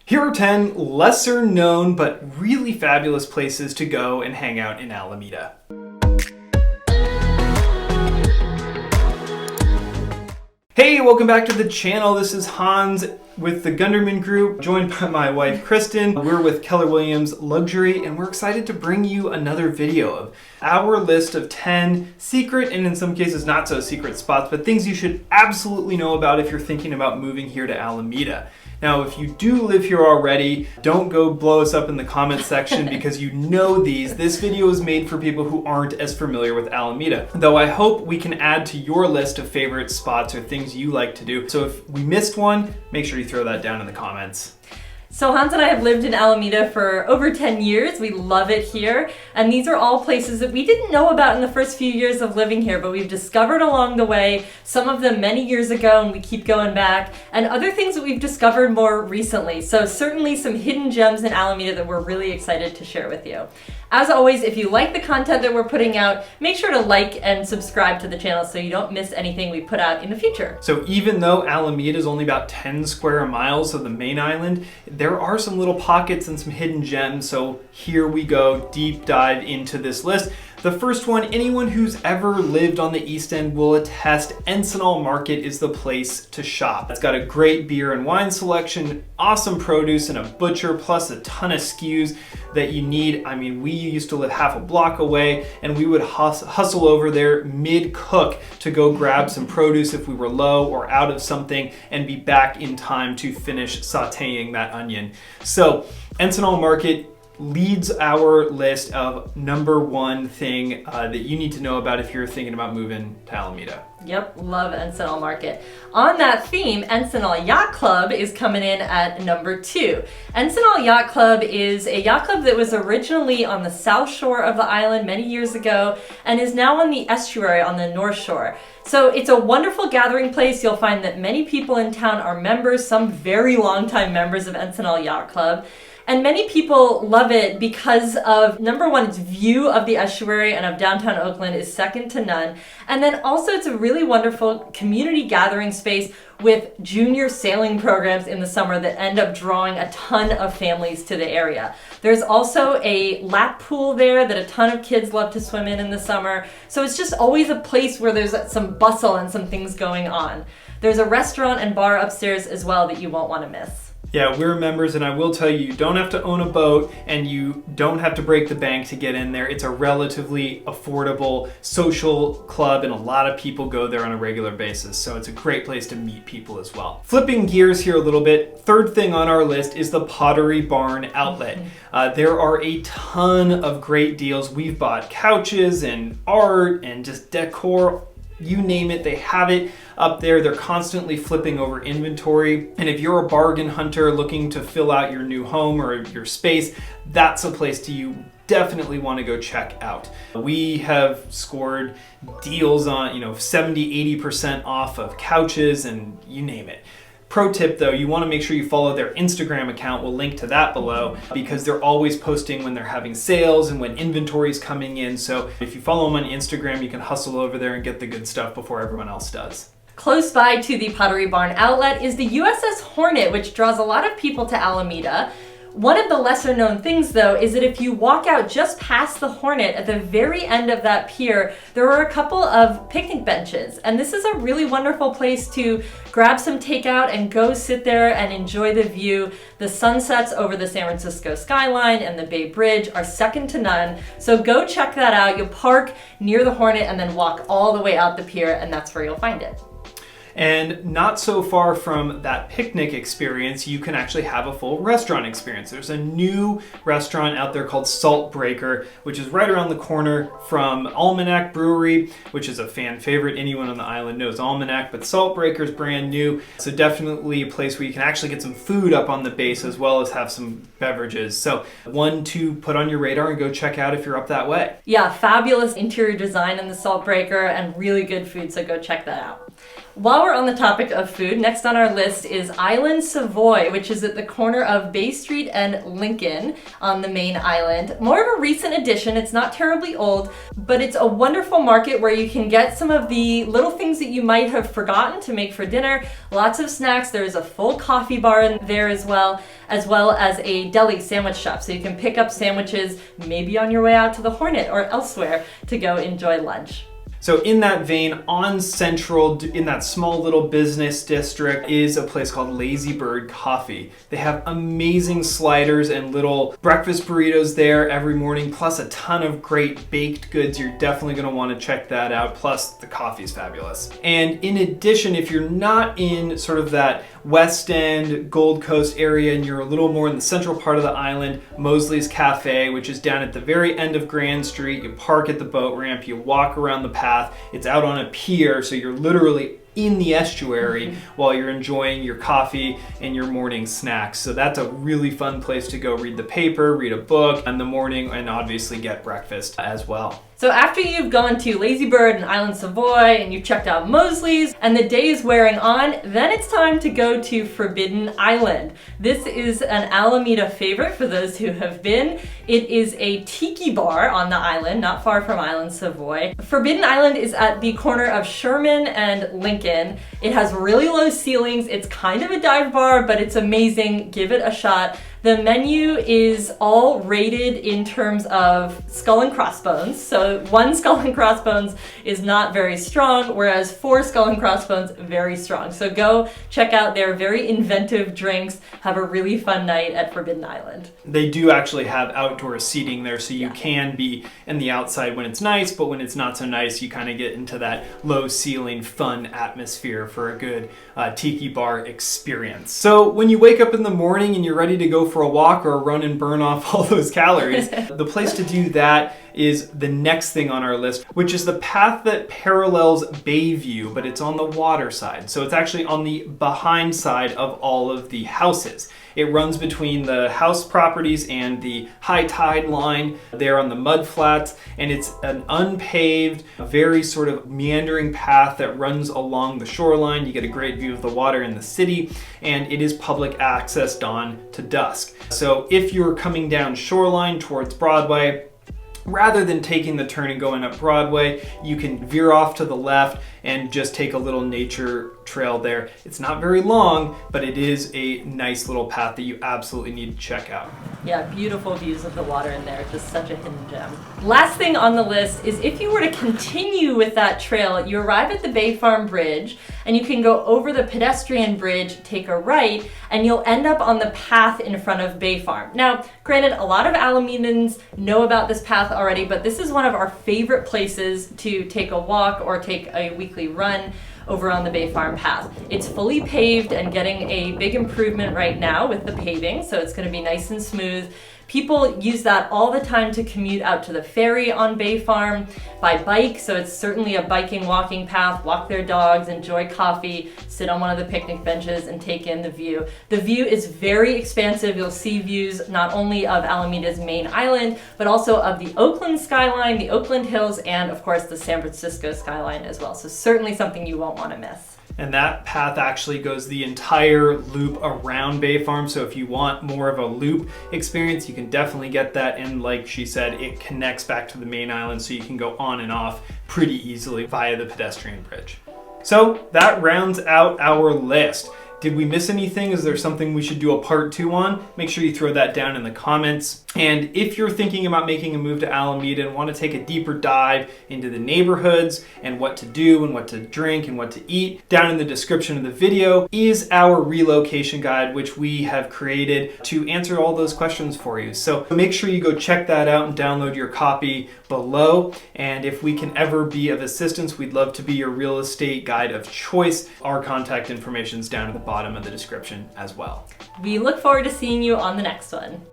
Here are 10 lesser known but really fabulous places to go and hang out in Alameda. Hey, welcome back to the channel. This is Hans with the Gunderman Group, joined by my wife Kristin. We're with Keller Williams Luxury, and we're excited to bring you another video of our list of 10 secret and in some cases not so secret spots, but things you should absolutely know about if you're thinking about moving here to Alameda. Now, if you do live here already, don't go blow us up in the comment section because you know these. This video is made for people who aren't as familiar with Alameda. Though I hope we can add to your list of favorite spots or things you like to do. So if we missed one, make sure you throw that down in the comments. So Hans and I have lived in Alameda for over 10 years. We love it here. And these are all places that we didn't know about in the first few years of living here, but we've discovered along the way, some of them many years ago, and we keep going back, and other things that we've discovered more recently. So certainly some hidden gems in Alameda that we're really excited to share with you. As always, if you like the content that we're putting out, make sure to like and subscribe to the channel so you don't miss anything we put out in the future. So even though Alameda is only about 10 square miles of the main island, there are some little pockets and some hidden gems. So here we go, deep dive into this list. The first one, anyone who's ever lived on the East End will attest, Encinal Market is the place to shop. It's got a great beer and wine selection, awesome produce, and a butcher, plus a ton of SKUs that you need. I mean, we used to live half a block away, and we would hustle over there mid-cook to go grab some produce if we were low or out of something, and be back in time to finish sauteing that onion. So, Encinal Market leads our list of number one thing that you need to know about if you're thinking about moving to Alameda. Yep, love Encinal Market. On that theme, Encinal Yacht Club is coming in at number 2. Encinal Yacht Club is a yacht club that was originally on the south shore of the island many years ago and is now on the estuary on the north shore. So it's a wonderful gathering place. You'll find that many people in town are members, some very long-time members of Encinal Yacht Club. And many people love it because of, number one, its view of the estuary and of downtown Oakland is second to none. And then also it's a really wonderful community gathering space with junior sailing programs in the summer that end up drawing a ton of families to the area. There's also a lap pool there that a ton of kids love to swim in the summer. So it's just always a place where there's some bustle and some things going on. There's a restaurant and bar upstairs as well that you won't want to miss. Yeah, we're members, and I will tell you, you don't have to own a boat and you don't have to break the bank to get in there. It's a relatively affordable social club, and a lot of people go there on a regular basis, so it's a great place to meet people as well. Flipping gears here a little bit, third thing on our list is the Pottery Barn outlet. There are a ton of great deals. We've bought couches and art and just decor. You name it, they have it up there. They're constantly flipping over inventory. And if you're a bargain hunter looking to fill out your new home or your space, that's a place you definitely want to go check out. We have scored deals on, 70, 80% off of couches and you name it. Pro tip though, you want to make sure you follow their Instagram account. We'll link to that below because they're always posting when they're having sales and when inventory is coming in. So if you follow them on Instagram, you can hustle over there and get the good stuff before everyone else does. Close by to the Pottery Barn outlet is the USS Hornet, which draws a lot of people to Alameda. One of the lesser known things though is that if you walk out just past the Hornet at the very end of that pier, there are a couple of picnic benches. And this is a really wonderful place to grab some takeout and go sit there and enjoy the view. The sunsets over the San Francisco skyline and the Bay Bridge are second to none. So go check that out. You'll park near the Hornet and then walk all the way out the pier, and that's where you'll find it. And not so far from that picnic experience, you can actually have a full restaurant experience. There's a new restaurant out there called Saltbreaker, which is right around the corner from Almanac Brewery, which is a fan favorite. Anyone on the island knows Almanac, but Saltbreaker is brand new. So definitely a place where you can actually get some food up on the base as well as have some beverages. So one to put on your radar and go check out if you're up that way. Yeah, fabulous interior design in the Saltbreaker and really good food, so go check that out. While we're on the topic of food, next on our list is Island Savoy, which is at the corner of Bay Street and Lincoln on the main island. More of a recent addition, it's not terribly old, but it's a wonderful market where you can get some of the little things that you might have forgotten to make for dinner. Lots of snacks, there's a full coffee bar in there as well as a deli sandwich shop. So you can pick up sandwiches maybe on your way out to the Hornet or elsewhere to go enjoy lunch. So in that vein, on Central, in that small little business district, is a place called Lazybird Coffee. They have amazing sliders and little breakfast burritos there every morning, plus a ton of great baked goods. You're definitely going to want to check that out, plus the coffee is fabulous. And in addition, if you're not in sort of that West End, Gold Coast area, and you're a little more in the central part of the island, Mosley's Cafe, which is down at the very end of Grand Street. You park at the boat ramp, you walk around the path. It's out on a pier, so you're literally in the estuary while you're enjoying your coffee and your morning snacks. So that's a really fun place to go read the paper, read a book in the morning, and obviously get breakfast as well. So after you've gone to Lazybird and Island Savoy and you've checked out Mosley's and the day is wearing on, then it's time to go to Forbidden Island. This is an Alameda favorite for those who have been. It is a tiki bar on the island, not far from Island Savoy. Forbidden Island is at the corner of Sherman and Lincoln. It has really low ceilings. It's kind of a dive bar, but it's amazing. Give it a shot. The menu is all rated in terms of skull and crossbones. So 1 skull and crossbones is not very strong, whereas 4 skull and crossbones, very strong. So go check out their very inventive drinks. Have a really fun night at Forbidden Island. They do actually have outdoor seating there, so you can be in the outside when it's nice, but when it's not so nice, you kind of get into that low ceiling, fun atmosphere for a good tiki bar experience. So when you wake up in the morning and you're ready to go for a walk or a run and burn off all those calories, the place to do that is the next thing on our list, which is the path that parallels Bayview, but it's on the water side. So it's actually on the behind side of all of the houses. It runs between the house properties and the high tide line there on the mud flats, and it's an unpaved, very sort of meandering path that runs along the shoreline. You get a great view of the water in the city, and it is public access dawn to dusk. So if you're coming down shoreline towards Broadway, rather than taking the turn and going up Broadway, you can veer off to the left and just take a little nature trail there. It's not very long, but it is a nice little path that you absolutely need to check out. Yeah, beautiful views of the water in there. Just such a hidden gem. Last thing on the list is if you were to continue with that trail, you arrive at the Bay Farm Bridge and you can go over the pedestrian bridge, take a right, and you'll end up on the path in front of Bay Farm. Now, granted, a lot of Alamedans know about this path already, but this is one of our favorite places to take a walk or take a weekly run over on the Bay Farm path. It's fully paved and getting a big improvement right now with the paving, so it's going to be nice and smooth. People use that all the time to commute out to the ferry on Bay Farm by bike, so it's certainly a biking, walking path. Walk their dogs, enjoy coffee, sit on one of the picnic benches and take in the view. The view is very expansive. You'll see views not only of Alameda's main island, but also of the Oakland skyline, the Oakland Hills, and of course the San Francisco skyline as well. So certainly something you won't want to miss. And that path actually goes the entire loop around Bay Farm. So if you want more of a loop experience, you can definitely get that. And like she said, it connects back to the main island, so you can go on and off pretty easily via the pedestrian bridge. So that rounds out our list. Did we miss anything? Is there something we should do a part 2 on? Make sure you throw that down in the comments. And if you're thinking about making a move to Alameda and want to take a deeper dive into the neighborhoods and what to do and what to drink and what to eat, down in the description of the video is our relocation guide, which we have created to answer all those questions for you. So make sure you go check that out and download your copy below. And if we can ever be of assistance, we'd love to be your real estate guide of choice. Our contact information is down at the bottom of the description as well. We look forward to seeing you on the next one.